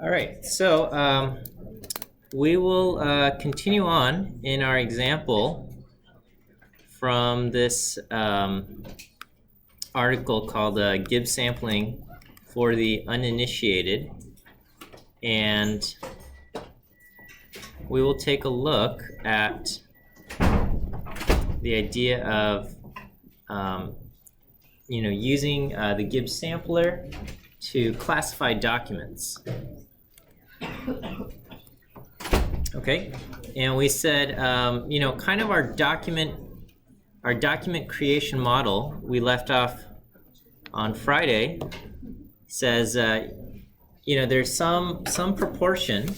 All right, so we will continue on in our example from this article called Gibbs Sampling for the Uninitiated, and we will take a look at the idea of using the Gibbs sampler to classify documents. Okay, and we said, kind of our document creation model we left off on Friday says, there's some proportion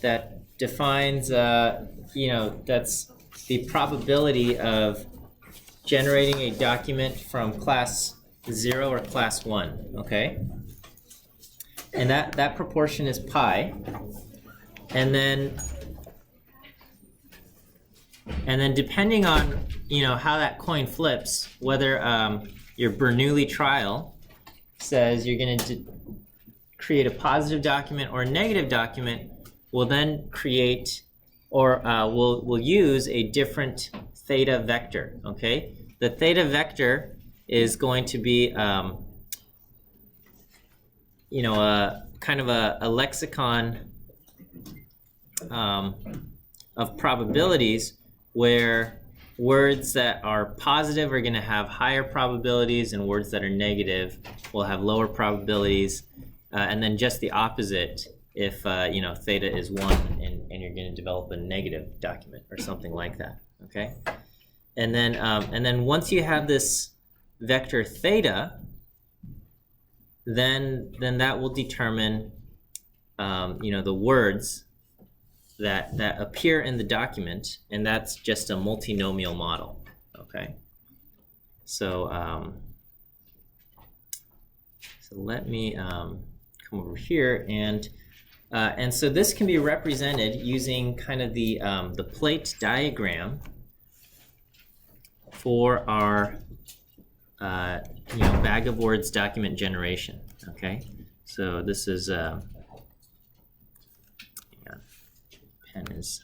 that defines, that's the probability of generating a document from class 0 or class 1, okay? And that proportion is pi. And then depending on, how that coin flips, whether your Bernoulli trial says you're going to create a positive document or a negative document, we'll then create or we'll use a different theta vector, okay? The theta vector is going to be, a kind of a lexicon of probabilities where words that are positive are going to have higher probabilities and words that are negative will have lower probabilities, and then just the opposite if theta is 1 and you're going to develop a negative document or something like that, okay? And then once you have this vector theta, then that will determine the words that appear in the document, and that's just a multinomial model, okay? So so let me come over here, and so this can be represented using kind of the plate diagram for our bag of words document generation, okay? So this is pen is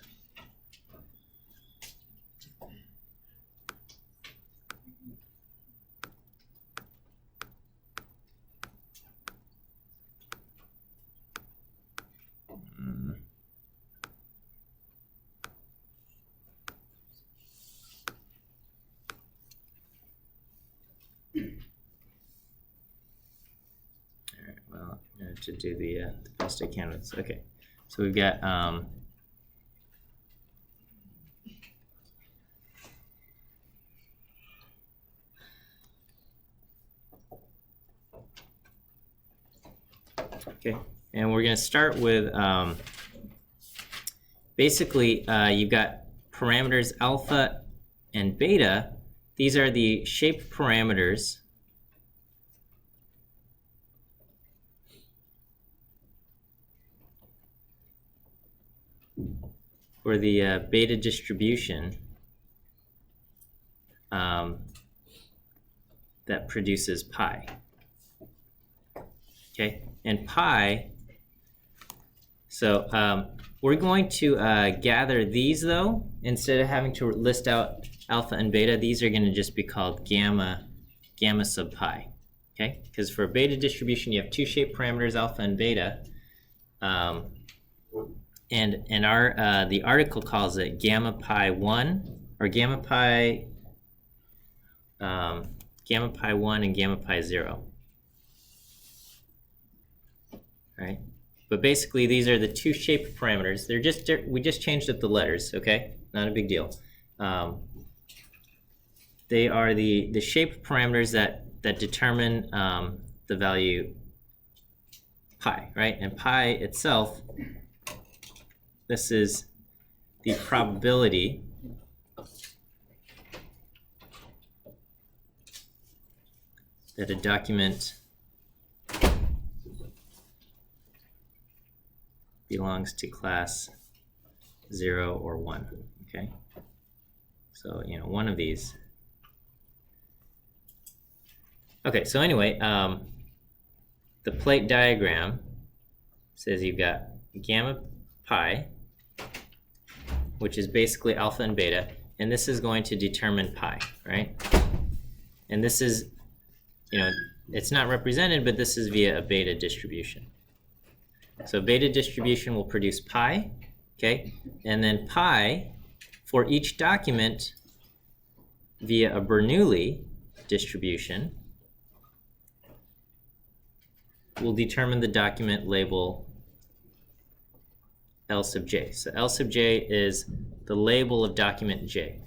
to do the best I can with this. Okay, so we've got okay, and we're going to start with basically you've got parameters alpha and beta. These are the shape parameters for the beta distribution that produces pi. Okay, and pi, so we're going to gather these though. Instead of having to list out alpha and beta, these are going to just be called gamma sub pi, okay? Because for a beta distribution, you have two shape parameters, alpha and beta, and our the article calls it gamma pi 1 or gamma pi 1 and gamma pi 0. Right, but basically these are the two shape parameters. They're just we just changed up the letters, okay? Not a big deal. They are the shape parameters that determine the value pi, right? And pi itself, this is the probability that a document belongs to class 0 or 1, okay? So, one of these. Okay, so anyway, the plate diagram says you've got gamma pi, which is basically alpha and beta, and this is going to determine pi, right? And this is, it's not represented, but this is via a beta distribution. So beta distribution will produce pi, okay? And then pi, for each document via a Bernoulli distribution, will determine the document label L sub j. So L sub j is the label of document J.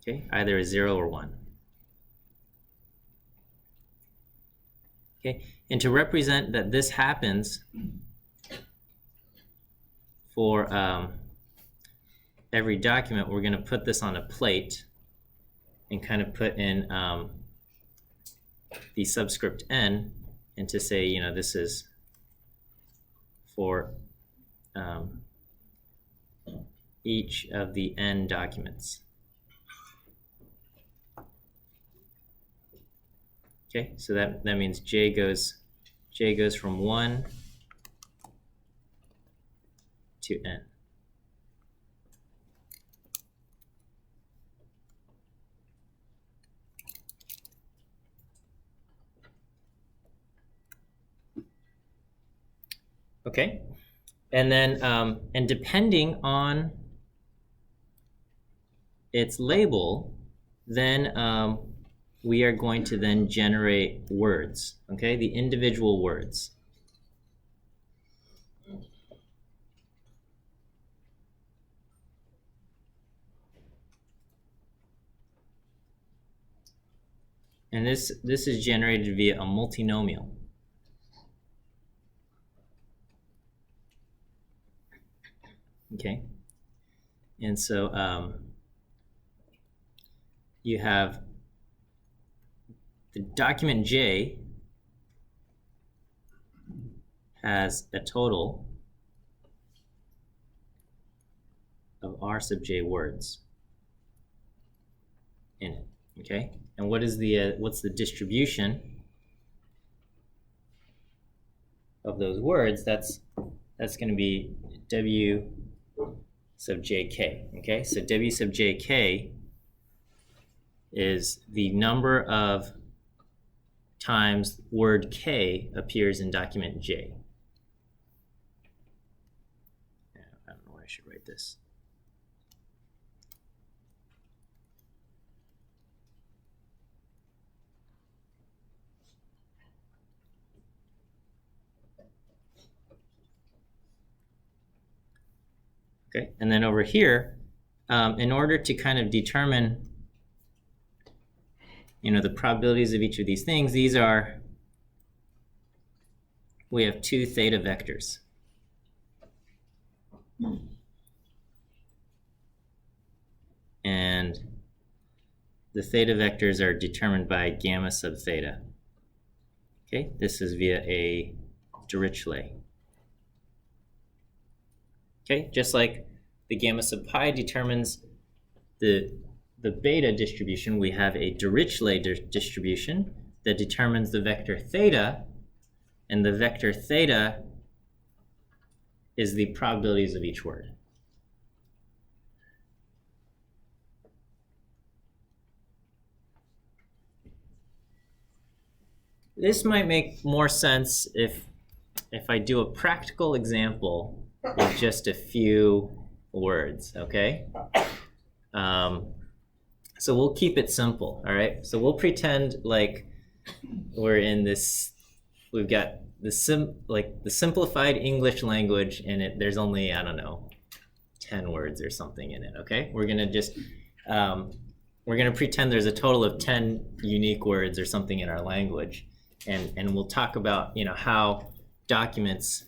Okay, either a 0 or 1. Okay, and to represent that this happens for every document, we're going to put this on a plate and kind of put in the subscript n, and to say, this is for each of the n documents. Okay, so that means J goes from 1 to n. Okay, and then and depending on its label, then we are going to then generate words, okay, the individual words. And this is generated via a multinomial. Okay, and so you have the document J has a total of R sub j words in it. Okay, and what is the what's the distribution of those words? That's going to be W sub jk. Okay, so W sub jk is the number of times word K appears in document J. I don't know where I should write this. Okay, and then over here, in order to kind of determine the probabilities of each of these things, we have two theta vectors. And the theta vectors are determined by gamma sub theta. Okay, this is via a Dirichlet. Okay, just like the gamma sub pi determines the beta distribution, we have a Dirichlet distribution that determines the vector theta, and the vector theta is the probabilities of each word. This might make more sense if I do a practical example with just a few words, okay? So we'll keep it simple, all right? So we'll pretend like we're in this, we've got the simplified English language, and there's only, I don't know, 10 words or something in it, okay? We're gonna just, we're gonna pretend there's a total of 10 unique words or something in our language, and we'll talk about, how documents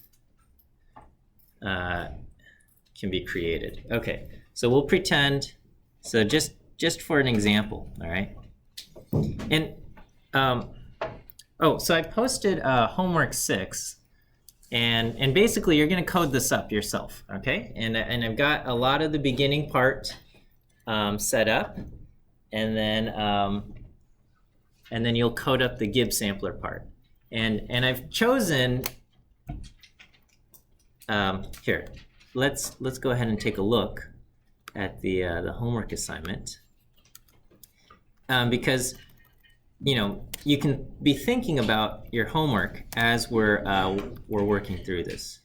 can be created. Okay, so we'll pretend, so just for an example, all right? And so I posted homework 6, and basically you're going to code this up yourself, okay? And I've got a lot of the beginning part set up, and then and then you'll code up the Gibbs sampler part. And I've chosen, here, let's go ahead and take a look at the homework assignment. Because, you know, you can be thinking about your homework as we're working through this.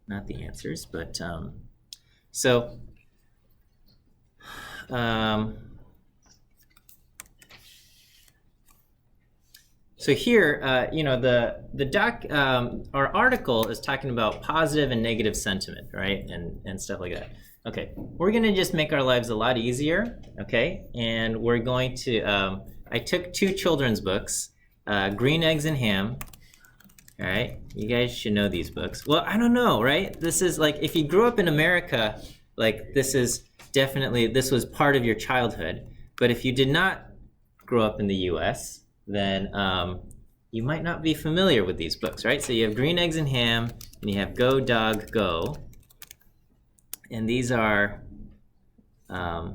Not the answers, but so here, you know, our article is talking about positive and negative sentiment, right, and stuff like that. Okay, we're gonna just make our lives a lot easier, okay, and we're going to, I took 2 children's books, Green Eggs and Ham. All right, you guys should know these books. Well, I don't know, right? This is like, if you grew up in America, like this is definitely, this was part of your childhood. But if you did not grow up in the US, then you might not be familiar with these books, right? So you have Green Eggs and Ham, and you have Go Dog Go. And these are, I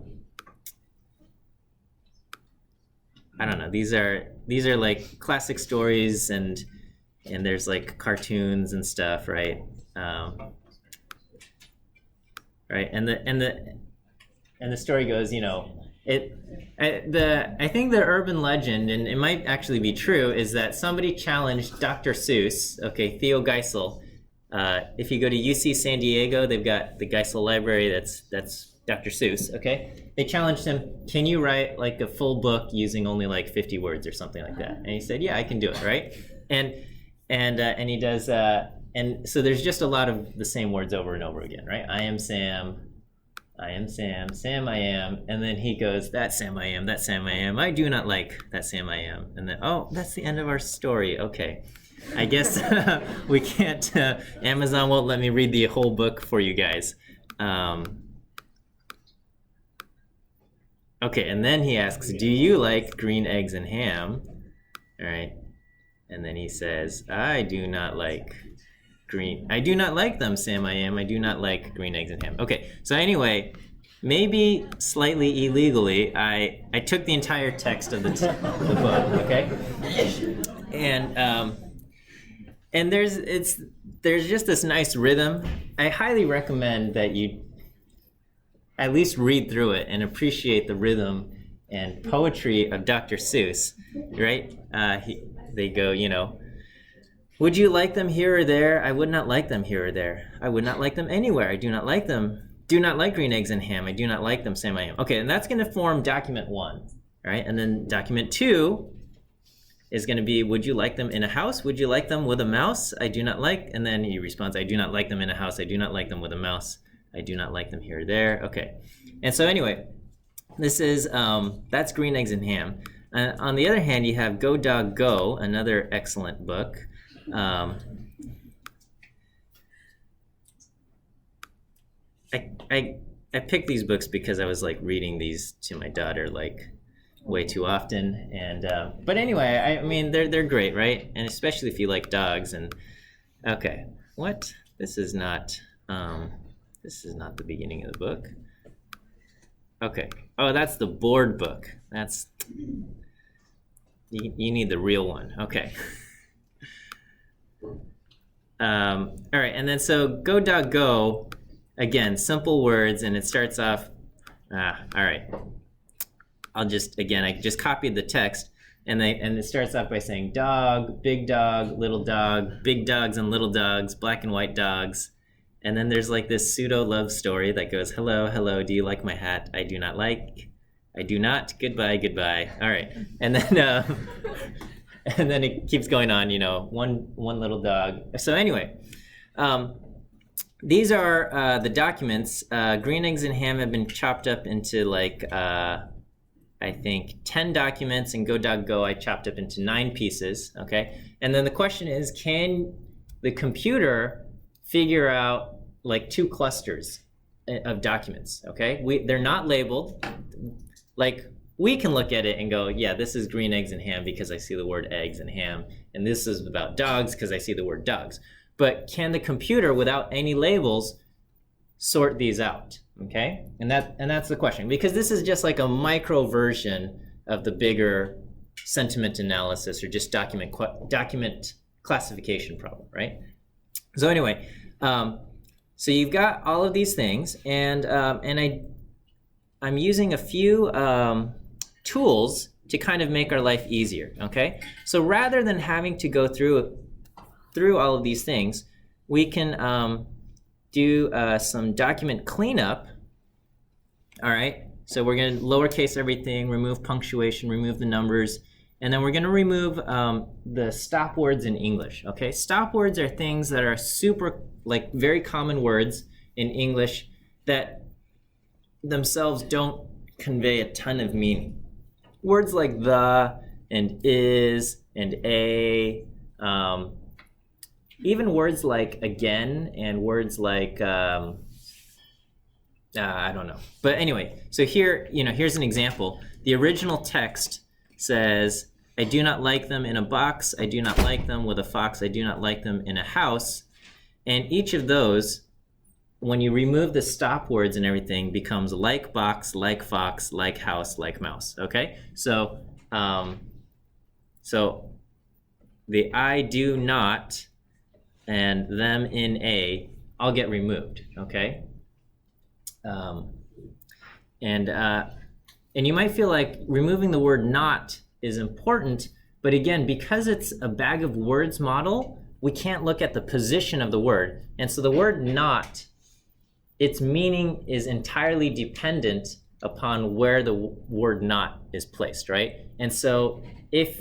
don't know, these are like classic stories, and there's like cartoons and stuff, right? Right, and the story goes, you know, I think the urban legend, and it might actually be true, is that somebody challenged Dr. Seuss, okay, Theo Geisel. If you go to UC San Diego, they've got the Geisel Library. That's Dr. Seuss, okay? They challenged him, can you write like a full book using only like 50 words or something like that? And he said, yeah, I can do it, right? And he does, and so there's just a lot of the same words over and over again, right? I am Sam, Sam I am, and then he goes, that Sam I am, that Sam I am, I do not like that Sam I am, and then, oh, that's the end of our story, okay. I guess we can't, Amazon won't let me read the whole book for you guys. Okay, and then he asks, do you like green eggs and ham? All right, and then he says, I do not like them, Sam I am, I do not like green eggs and ham. Okay, so anyway, maybe slightly illegally, I took the entire text of the book, okay? And there's just this nice rhythm. I highly recommend that you at least read through it and appreciate the rhythm and poetry of Dr. Seuss, right? They go, you know, would you like them here or there? I would not like them here or there. I would not like them anywhere. I do not like them. Do not like green eggs and ham. I do not like them, Sam I am. Okay, and that's gonna form document 1, right? And then document 2 is going to be, would you like them in a house? Would you like them with a mouse? I do not like, and then he responds, I do not like them in a house. I do not like them with a mouse. I do not like them here or there. Okay. And so anyway, this is, that's Green Eggs and Ham. On the other hand, you have Go Dog Go, another excellent book. I picked these books because I was like reading these to my daughter, like, way too often, and but anyway, I mean they're great, right? And especially if you like dogs. And okay, what? This is not the beginning of the book. Okay. Oh, that's the board book. That's you need the real one. Okay. All right, and then so Go Dog Go, again, simple words, and it starts off. All right. I just copied the text, and it starts off by saying dog, big dog, big dogs and little dogs, black and white dogs. And then there's like this pseudo love story that goes, hello, hello, do you like my hat? I do not like. I do not. Goodbye, goodbye. All right. And then and then it keeps going on, you know, one little dog. So anyway, these are the documents. Green Eggs and Ham have been chopped up into like I think 10 documents, and Go Dog Go I chopped up into 9 pieces, okay? And then the question is, can the computer figure out like 2 clusters of documents, okay? They're not labeled. Like, we can look at it and go, yeah, this is Green Eggs and Ham because I see the word eggs and ham, and this is about dogs because I see the word dogs. But can the computer, without any labels, sort these out? Okay, and that's the question, because this is just like a micro version of the bigger sentiment analysis or just document classification problem, right? So anyway, so you've got all of these things, and I'm using a few tools to kind of make our life easier, okay? So rather than having to go through all of these things, we can do some document cleanup, all right? So we're gonna lowercase everything, remove punctuation, remove the numbers, and then we're gonna remove the stop words in English, okay? Stop words are things that are super, like very common words in English that themselves don't convey a ton of meaning. Words like the and is and a, even words like again and words like, I don't know. But anyway, so here, here's an example. The original text says, I do not like them in a box, I do not like them with a fox, I do not like them in a house. And each of those, when you remove the stop words and everything, becomes like box, like fox, like house, like mouse, okay? So, so the I do not and them in a all get removed, okay? And you might feel like removing the word not is important, but again, because it's a bag of words model, we can't look at the position of the word. And so the word not, its meaning is entirely dependent upon where the word not is placed, right? And so if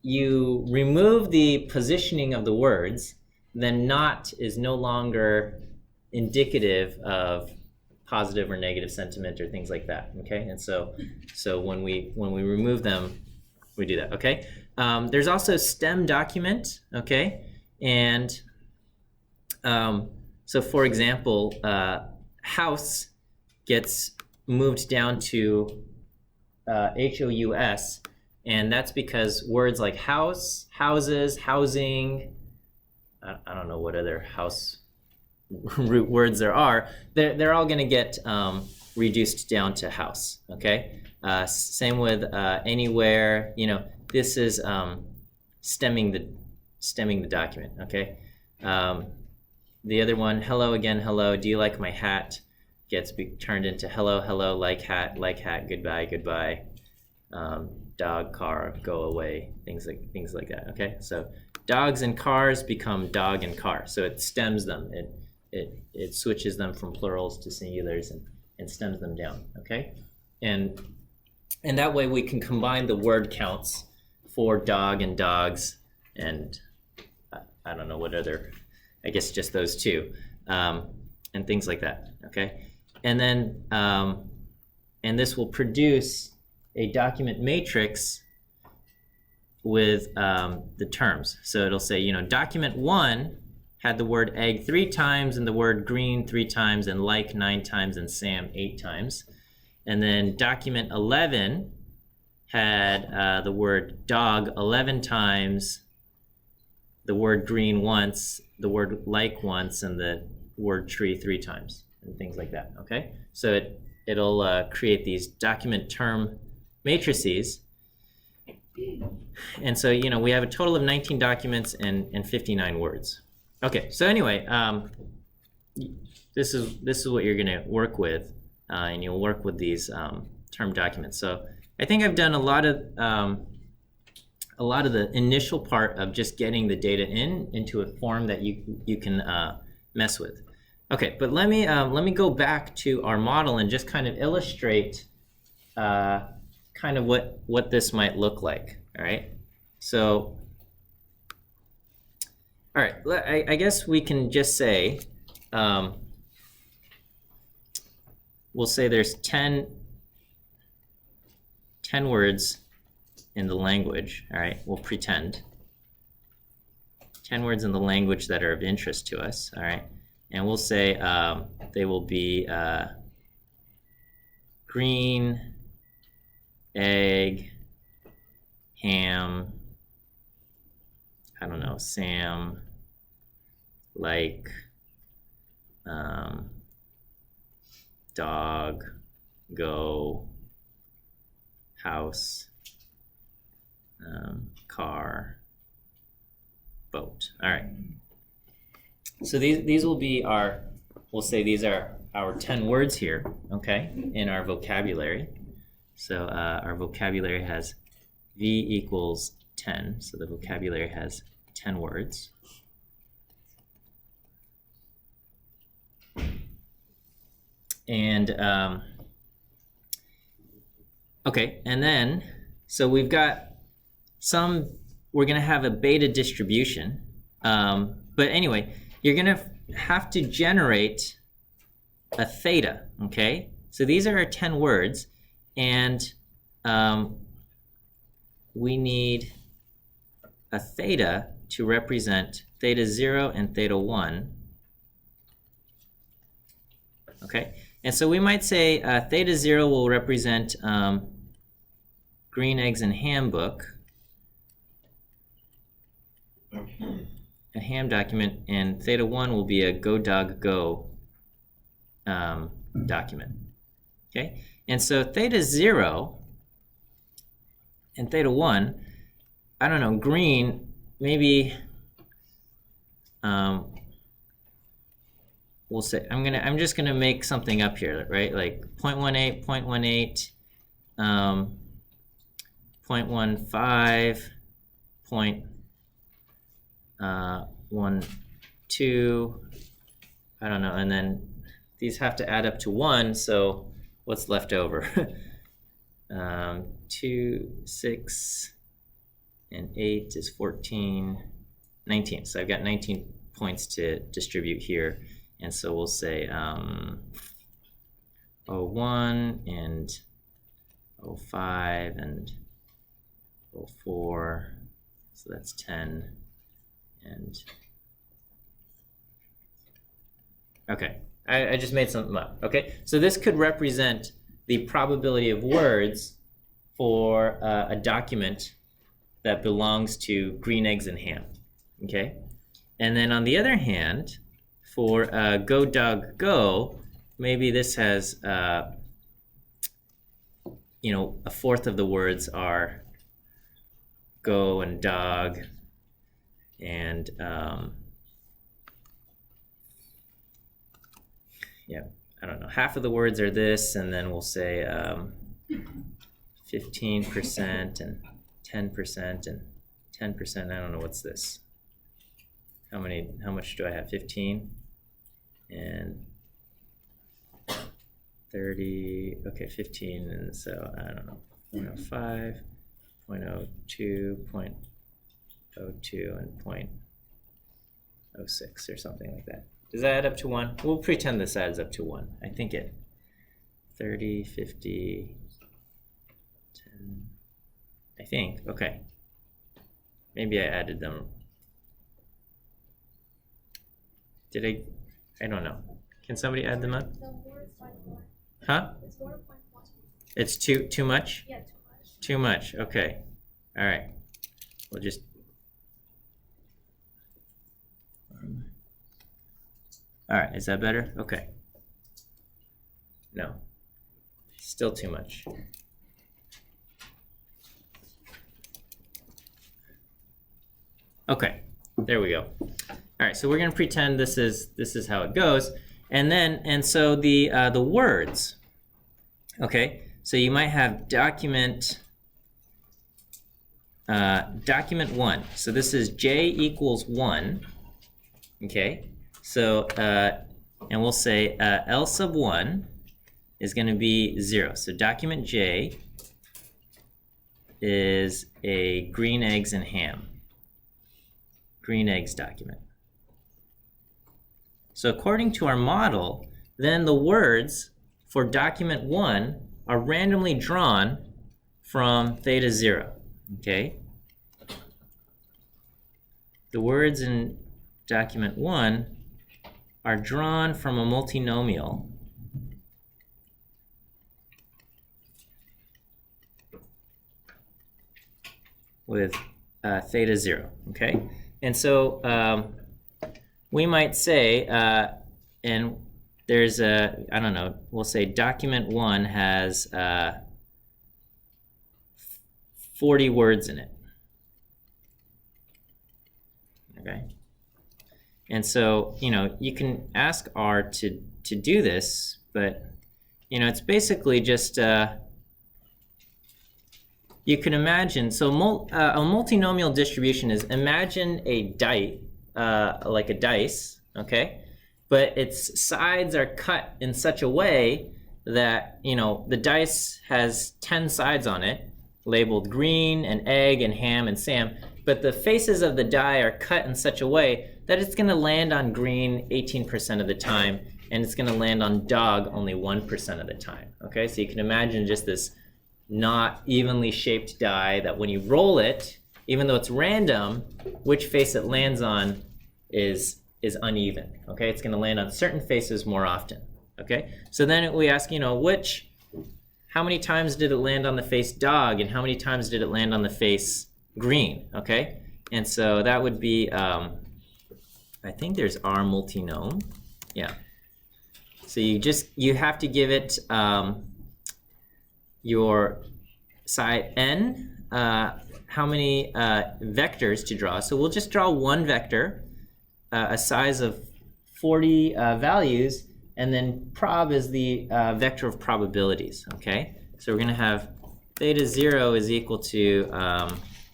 you remove the positioning of the words, then not is no longer indicative of positive or negative sentiment or things like that, okay? And so when we remove them, we do that, okay? There's also stem document, okay? And so for example, house gets moved down to HOUS, and that's because words like house, houses, housing, I don't know what other house root words there are, they're all gonna get reduced down to house, okay? Same with anywhere, this is stemming the document, okay? The other one, hello again, hello, do you like my hat, gets turned into hello, hello, like hat, goodbye, goodbye, dog, car, go away, things like that, okay? So dogs and cars become dog and car, so it stems them, it switches them from plurals to singulars and stems them down, okay? And that way we can combine the word counts for dog and dogs, and I don't know what other, I guess just those two, and things like that, okay? And then, and this will produce a document matrix with the terms. So it'll say, document 1 had the word egg 3 times and the word green 3 times and like 9 times and Sam 8 times. And then document 11 had the word dog 11 times, the word green once, the word like once, and the word tree 3 times, and things like that, okay? So it'll create these document term matrices. And so, we have a total of 19 documents and 59 words. Okay, so anyway, this is what you're gonna work with, and you'll work with these term documents. So I think I've done a lot of the initial part of just getting the data into a form that you can mess with. Okay, but let me go back to our model and just kind of illustrate kind of what this might look like. All right, so all right, I guess we can just say we'll say there's 10 words in the language, all right? We'll pretend 10 words in the language that are of interest to us, all right? And we'll say they will be green, egg, ham, I don't know, Sam, like, dog, go, house, car, boat. All right. So these will be our, we'll say these are our 10 words here, okay, in our vocabulary. So our vocabulary has V equals 10. So the vocabulary has 10 words. And okay, and then so we've got some, we're going to have a beta distribution. But anyway, you're going to have to generate a theta, okay? So these are our 10 words, and we need a theta to represent theta 0 and theta 1. Okay, and so we might say theta 0 will represent green eggs and ham book, a ham document, and theta 1 will be a go dog go document. Okay, and so theta 0 and theta 1, I don't know, green, maybe we'll say, I'm just gonna make something up here, right? Like 0.18, 0.18, 0.15, 0.12, I don't know, and then these have to add up to 1, so what's left over? 2, 6, and 8 is 14, 19. So I've got 19 points to distribute here. And so we'll say 01 and 05 and 04. So that's 10. And okay, I just made something up. Okay, so this could represent the probability of words for a document that belongs to green eggs and ham. Okay, and then on the other hand, for go dog go, maybe this has you know, a fourth of the words are go and dog, and yeah, I don't know, half of the words are this, and then we'll say 15% and 10% and 10%. I don't know, what's this? How much do I have? 15 and 30. Okay, 15, and so I don't know, 0.05, 0.02, 0.02, and 0.06 or something like that. Does that add up to 1? We'll pretend this adds up to 1. I think it 30, 50, 10. I think. Okay. Maybe I added them. Did I don't know. Can somebody add them up? Huh? It's too much? Yeah, too much. Too much. Okay. All right. We'll just. All right. Is that better? Okay. No. Still too much. Okay. There we go. All right, so we're going to pretend this is how it goes, and so the words. Okay, so you might have document 1. So this is J equals 1. Okay, so and we'll say L sub 1 is going to be 0. So document J is a green eggs and ham. Green eggs document. So according to our model, then the words for document 1 are randomly drawn from theta 0, okay? The words in document 1 are drawn from a multinomial with theta 0, okay? And so we might say, and there's a, I don't know, we'll say document 1 has 40 words in it, And so, you can ask R to do this, but, it's basically just, you can imagine, so a multinomial distribution is, imagine a die, like a dice, okay? But its sides are cut in such a way that, the dice has 10 sides on it, labeled green and egg and ham and Sam, but the faces of the die are cut in such a way that it's going to land on green 18% of the time, and it's going to land on dog only 1% of the time, okay? So you can imagine just this not evenly shaped die that when you roll it, even though it's random, which face it lands on is uneven, okay? It's going to land on certain faces more often, okay? So then we ask, how many times did it land on the face dog, and how many times did it land on the face green, okay? And so that would be, I think there's R multinom, yeah. So you have to give it your side n, how many vectors to draw. So we'll just draw one vector, a size of 40 values, and then prob is the vector of probabilities, okay? So we're gonna have theta 0 is equal to,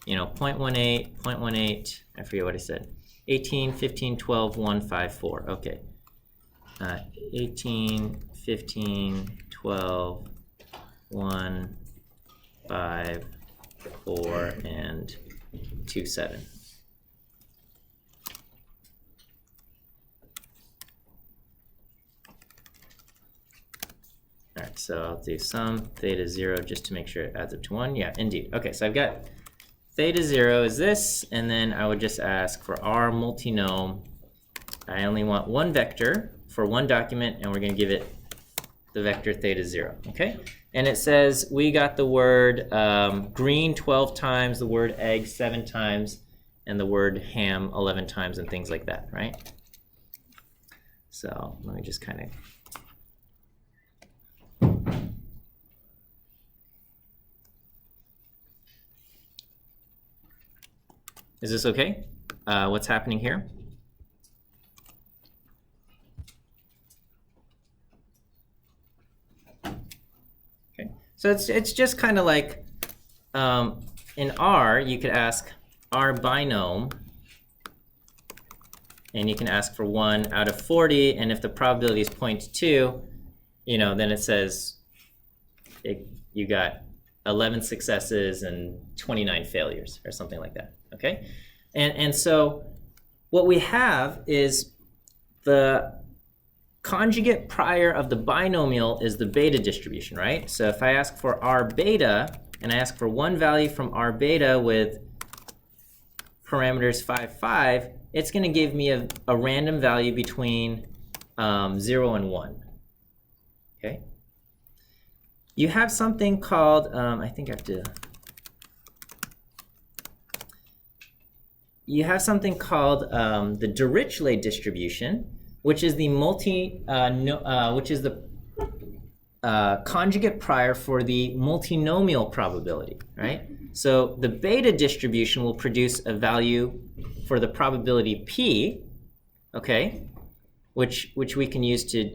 0.18, 0.18, I forget what I said, 18, 15, 12, 1, 5, 4, okay. 18, 15, 12, 1, 5, 4, and 2, 7. All right, so I'll do sum theta 0 just to make sure it adds up to 1. Yeah, indeed. Okay, so I've got theta 0 is this, and then I would just ask for R multinom. I only want one vector for one document, and we're going to give it the vector theta 0, okay? And it says we got the word green 12 times, the word egg 7 times, and the word ham 11 times, and things like that, right? So let me just kind of... Is this okay? What's happening here? Okay, so it's just kind of like in R, you could ask R binom, and you can ask for 1 out of 40, and if the probability is 0.2, then it says you got 11 successes and 29 failures, or something like that. Okay, and so what we have is the conjugate prior of the binomial is the beta distribution, right? So if I ask for R beta, and I ask for one value from R beta with parameters 5, 5, it's going to give me a random value between 0 and 1. Okay. You have something called, I think I have to... You have something called the Dirichlet distribution, which is the conjugate prior for the multinomial probability, right? So the beta distribution will produce a value for the probability p, okay, which we can use to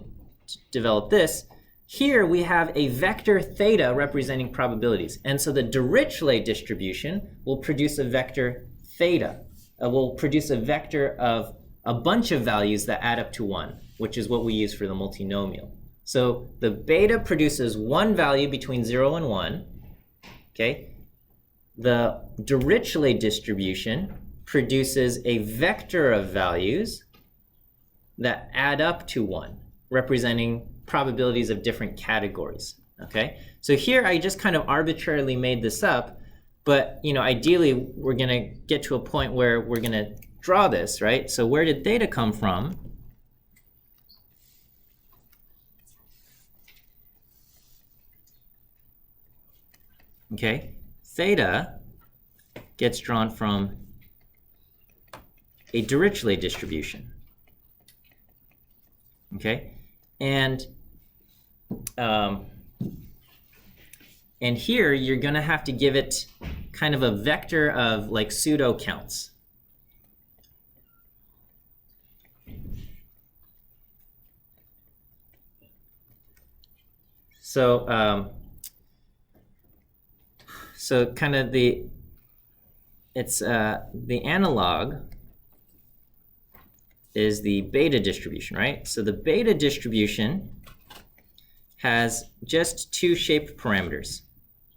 develop this. Here we have a vector theta representing probabilities, and so the Dirichlet distribution will produce a vector theta. Will produce a vector of a bunch of values that add up to 1, which is what we use for the multinomial. So the beta produces one value between 0 and 1. Okay. The Dirichlet distribution produces a vector of values that add up to 1, representing probabilities of different categories. Okay. So here I just kind of arbitrarily made this up. But, ideally, we're going to get to a point where we're going to draw this, right? So where did theta come from? Okay, theta gets drawn from a Dirichlet distribution. Okay, and here you're going to have to give it kind of a vector of like pseudo counts. So so kind of the analog is the beta distribution, right? So the beta distribution has just two shape parameters,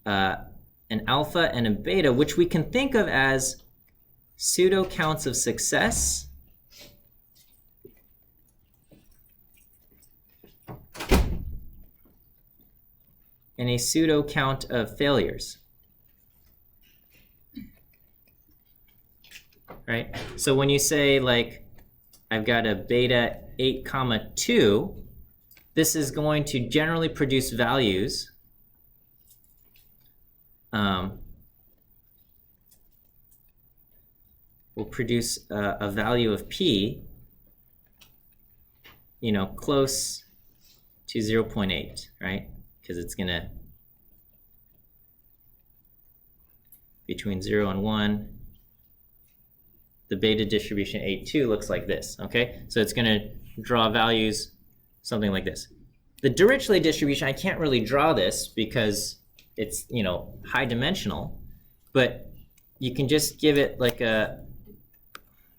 an alpha and a beta, which we can think of as pseudo counts of success and a pseudo count of failures. Right? So when you say, like, I've got a beta 8, 2, this is going to generally produce values will produce a value of p, you know, close to 0.8, right? Because it's going to, between 0 and 1, the beta distribution 8, 2 looks like this, okay? So it's going to draw values something like this. The Dirichlet distribution, I can't really draw this because it's, you know, high dimensional, but you can just give it like a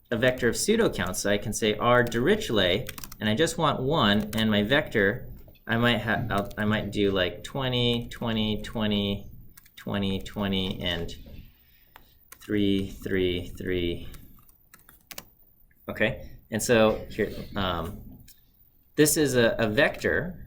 vector of pseudo counts. So I can say R Dirichlet, and I just want 1, and my vector, I might do like 20, 20, 20, 20, 20, and 3, 3, 3. Okay, and so here, this is a vector.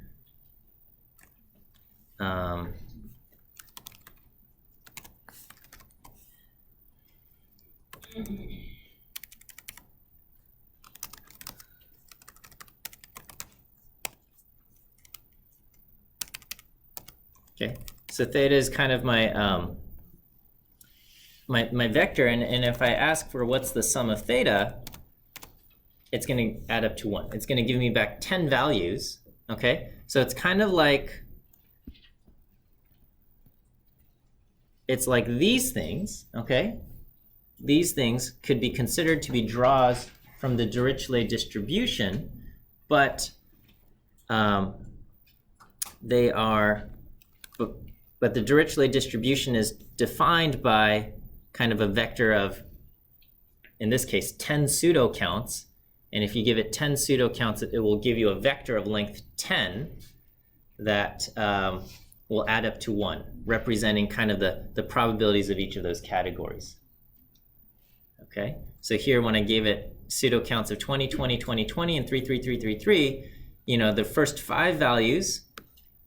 Okay, so theta is kind of my my vector, and if I ask for what's the sum of theta, it's going to add up to 1. It's going to give me back 10 values, okay? So it's kind of like, it's like these things, okay? These things could be considered to be draws from the Dirichlet distribution, but they are, but the Dirichlet distribution is defined by kind of a vector of, in this case, 10 pseudo counts. And if you give it 10 pseudo counts, it will give you a vector of length 10 that will add up to 1, representing kind of the probabilities of each of those categories. Okay, so here when I gave it pseudo counts of 20, 20, 20, 20, and 3, 3, 3, 3, 3, you know, the first 5 values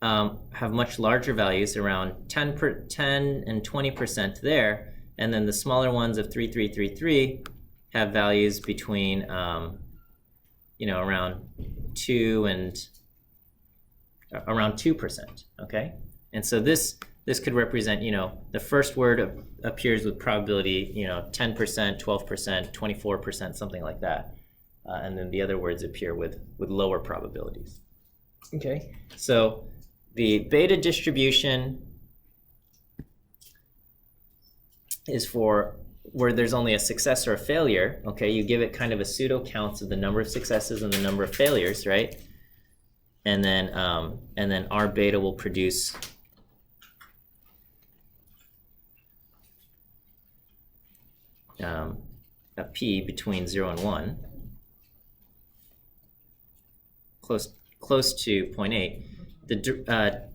have much larger values, around 10 and 20% there, and then the smaller ones of 3, 3, 3, 3 have values between, you know, around 2 and around 2%. Okay, and so this could represent, you know, the first word appears with probability, you know, 10%, 12%, 24%, something like that, and then the other words appear with lower probabilities. Okay, so the beta distribution is for where there's only a success or a failure. Okay, you give it kind of a pseudo counts of the number of successes and the number of failures, right? And then R beta will produce a p between 0 and 1, close to 0.8. The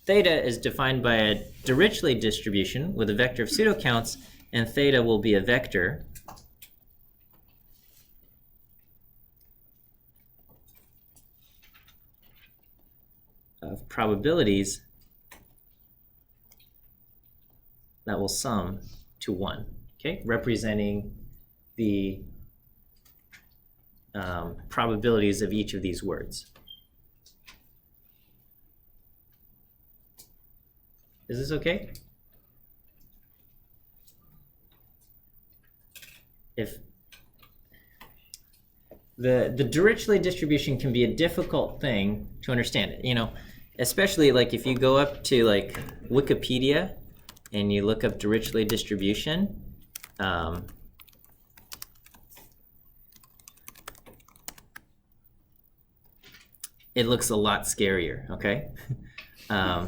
theta is defined by a Dirichlet distribution with a vector of pseudo counts, and theta will be a vector of probabilities that will sum to 1, okay, representing the probabilities of each of these words. Is this okay? If the Dirichlet distribution can be a difficult thing to understand, you know, especially like if you go up to like Wikipedia and you look up Dirichlet distribution, it looks a lot scarier, okay? Yeah,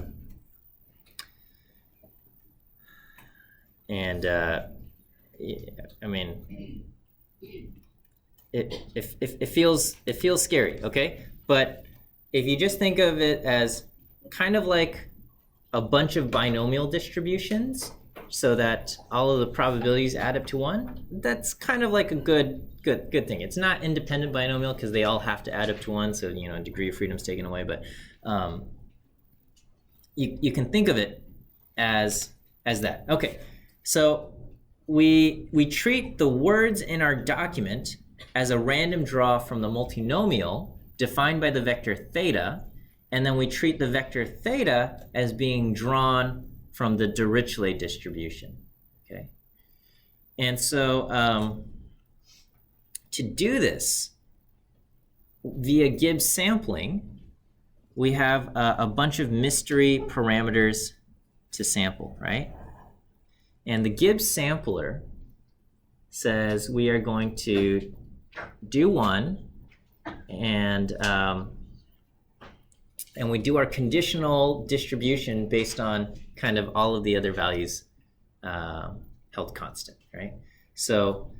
I mean, it feels scary, okay? But if you just think of it as kind of like a bunch of binomial distributions, so that all of the probabilities add up to 1, that's kind of like a good thing. It's not independent binomial because they all have to add up to 1, so degree of freedom is taken away. But you can think of it as that. Okay, so we treat the words in our document as a random draw from the multinomial defined by the vector theta, and then we treat the vector theta as being drawn from the Dirichlet distribution. Okay, and so to do this via Gibbs sampling, we have a bunch of mystery parameters to sample, right? And the Gibbs sampler says we are going to do 1, and we do our conditional distribution based on kind of all of the other values held constant, right? So,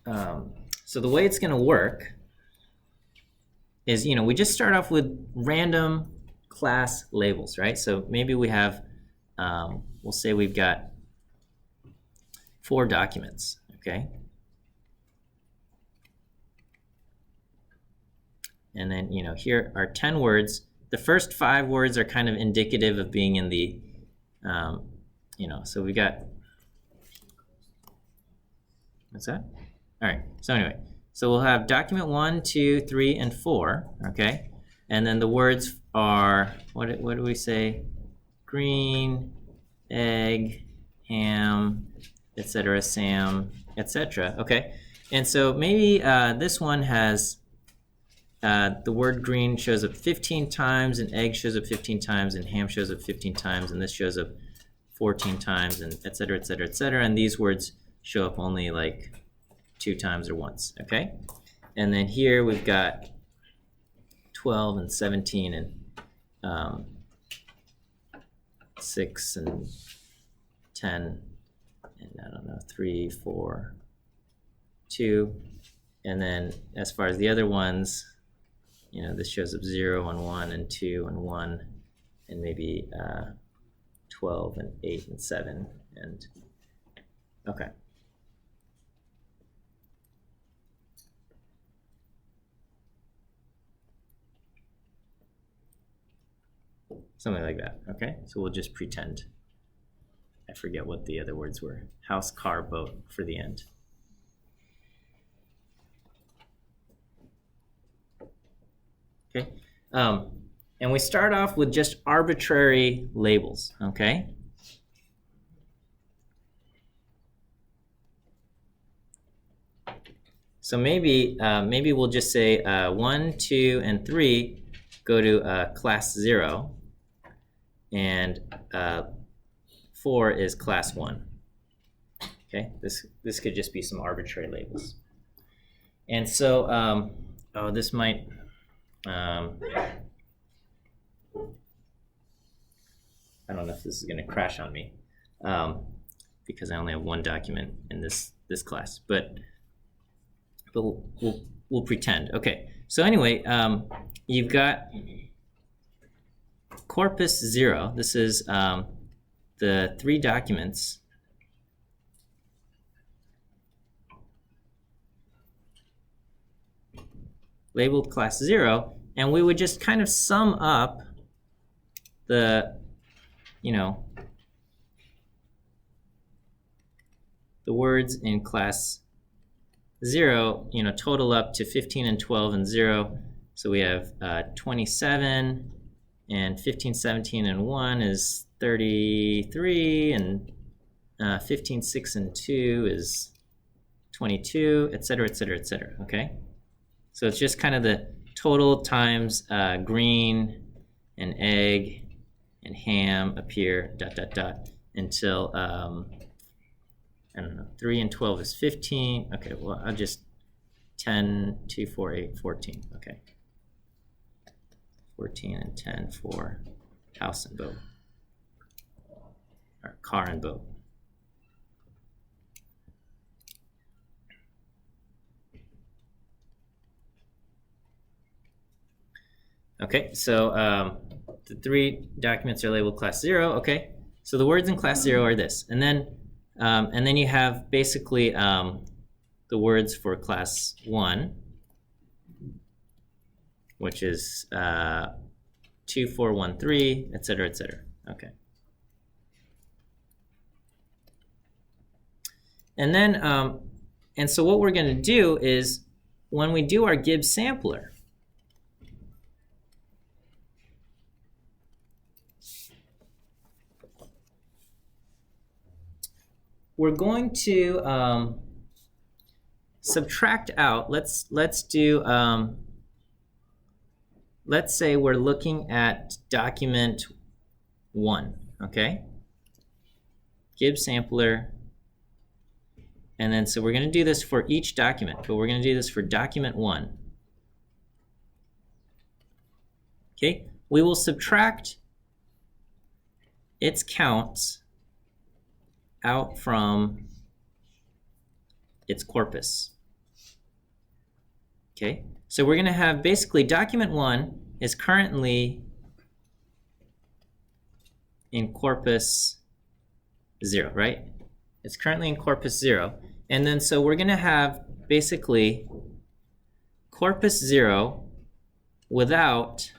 so the way it's going to work is, we just start off with random class labels, right? So maybe we have, we'll say we've got 4 documents, okay? And then, here are 10 words. The first 5 words are kind of indicative of being in the, so we got, what's that? All right, so anyway, so we'll have document 1, 2, 3, and 4, okay? And then the words are, what do we say? Green, egg, ham, etc., Sam, etc., okay? And so maybe this one has, the word green shows up 15 times, and egg shows up 15 times, and ham shows up 15 times, and this shows up 14 times, and etc., etc., etc., and these words show up only like 2 times or once, okay? And then here we've got 12 and 17 and 6 and 10 and I don't know, 3, 4, 2, and then as far as the other ones, this shows up 0 and 1 and 2 and 1 and maybe 12 and 8 and 7 and okay. Something like that, okay? So we'll just pretend. I forget what the other words were. House, car, boat for the end. Okay, and we start off with just arbitrary labels, okay? So maybe we'll just say 1, 2, and 3 go to class 0, and 4 is class 1. Okay, this could just be some arbitrary labels. And so, this might, I don't know if this is going to crash on me, because I only have 1 document in this class, but we'll pretend. Okay, so anyway, you've got corpus 0. This is the 3 documents labeled class 0, and we would just kind of sum up the, the words in class 0, total up to 15 and 12 and 0. So we have 27, and 15, 17, and 1 is 33, and 15, 6, and 2 is 22, etc., etc., etc., okay? So it's just kind of the total times green and egg and ham appear, ... until, I don't know, 3 and 12 is 15. Okay, well, I'll just 10, 2, 4, 8, 14, okay. 14 and 10 for house and boat, or car and boat. Okay, so the 3 documents are labeled class 0. Okay, so the words in class 0 are this, and then you have basically the words for class 1, which is 2, 4, 1, 3, etc., etc. Okay. And then, and so what we're going to do is, when we do our Gibbs sampler, we're going to subtract out. Let's do. Let's say we're looking at document 1. Okay. Gibbs sampler, and then so we're going to do this for each document, but we're going to do this for document 1. Okay. We will subtract its counts out from its corpus. Okay, so we're going to have basically document 1 is currently in corpus 0, right? It's currently in corpus 0. And then so we're going to have basically corpus 0 without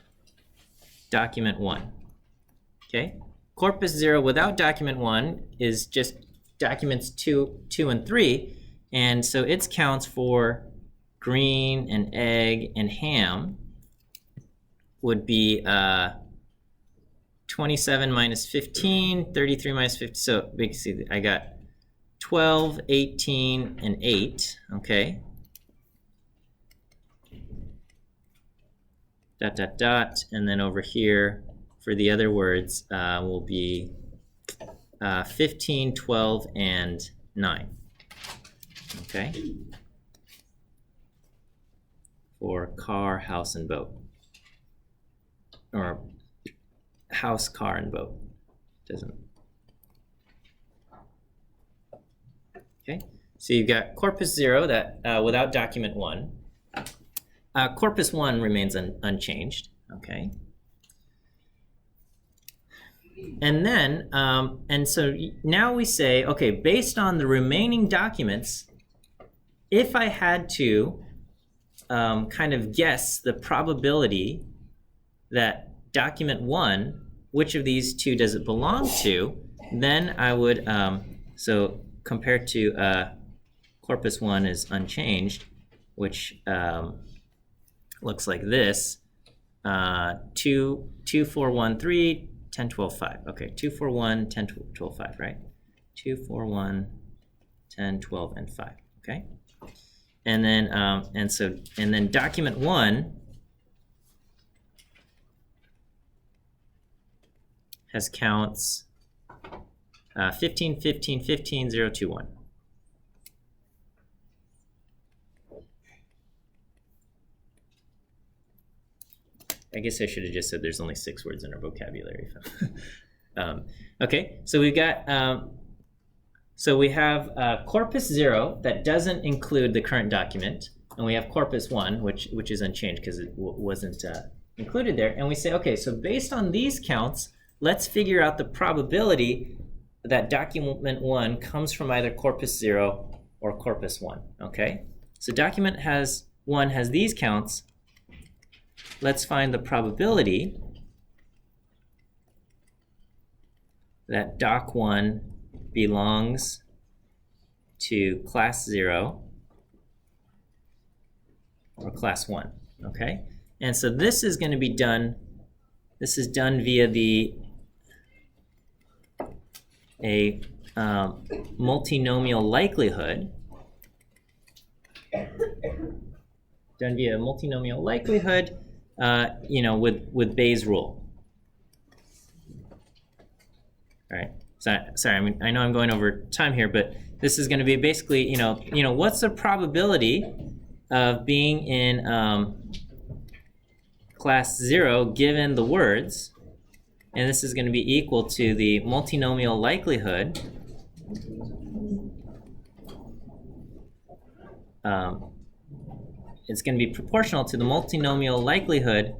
document 1. Okay? Corpus 0 without document 1 is just documents 2, 2, and 3. And so its counts for green and egg and ham would be 27 minus 15, 33 minus 50. So basically I got 12, 18, and 8. Okay. Dot, dot, dot. And then over here for the other words will be 15, 12, and 9. Okay. For car, house, and boat. Or house, car, and boat. Doesn't. Okay. So you've got corpus 0 that without document 1. Corpus 1 remains unchanged. Okay. And then, and so now we say, okay, based on the remaining documents, if I had to kind of guess the probability that document 1, which of these 2 does it belong to, then I would, so compared to corpus 1 is unchanged, which looks like this, 2, 4, 1, 3, 10, 12, 5. Okay, 2, 4, 1, 10, 12, 5, right? 2, 4, 1, 10, 12, and 5. Okay, and then and then document 1 has counts 15, 15, 15, 0, 2, 1. I guess I should have just said there's only 6 words in our vocabulary. Okay, so we've got, so we have corpus 0 that doesn't include the current document, and we have corpus 1, which is unchanged because it wasn't included there. And we say, okay, so based on these counts, let's figure out the probability that document 1 comes from either corpus 0 or corpus 1. Okay, so document 1 has these counts. Let's find the probability that doc 1 belongs to class 0 or class 1. Okay, and so this is going to be done. This is done via a multinomial likelihood. Done via a multinomial likelihood. You know, with Bayes' rule. All right. So, sorry, I mean, I know I'm going over time here, but this is going to be basically, you know, what's the probability of being in class 0 given the words, and this is going to be equal to the multinomial likelihood it's going to be proportional to the multinomial likelihood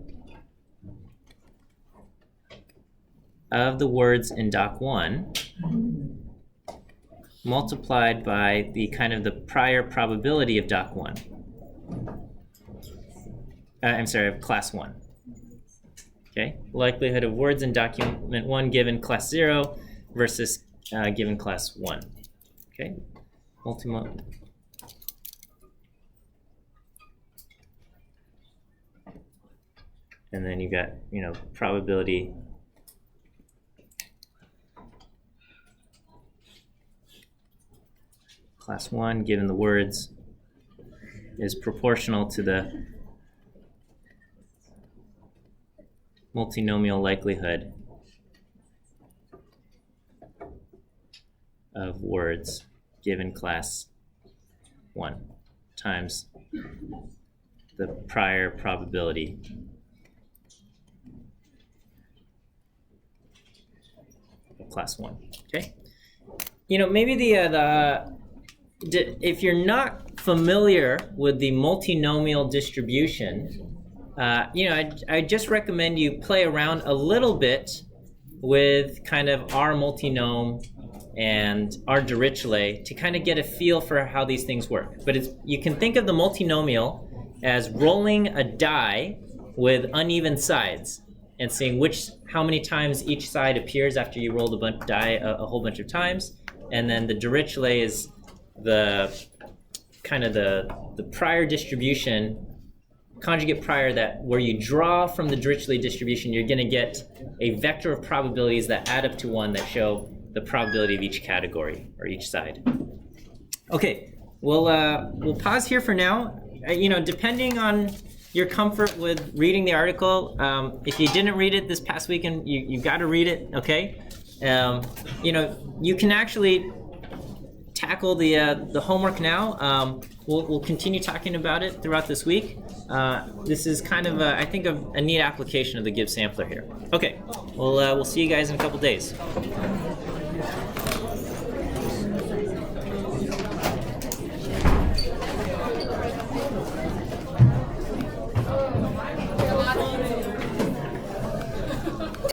of the words in doc 1 multiplied by the kind of the prior probability of doc 1. I'm sorry, of class 1. Okay, likelihood of words in document 1 given class 0 versus given class 1. Okay, and then you got, probability class 1 given the words is proportional to the multinomial likelihood of words given class 1 times the prior probability of class 1. Okay, maybe if you're not familiar with the multinomial distribution, I just recommend you play around a little bit with kind of our multinome and our Dirichlet to kind of get a feel for how these things work. But you can think of the multinomial as rolling a die with uneven sides and seeing how many times each side appears after you roll the die a whole bunch of times. And then the Dirichlet is the kind of the prior distribution, conjugate prior, that where you draw from the Dirichlet distribution, you're going to get a vector of probabilities that add up to 1 that show the probability of each category or each side. Okay, we'll pause here for now. Depending on your comfort with reading the article, if you didn't read it this past weekend, you've got to read it. Okay, you can actually tackle the homework now. We'll continue talking about it throughout this week. This is kind of, I think, a neat application of the Gibbs sampler here. Okay, we'll see you guys in a couple days.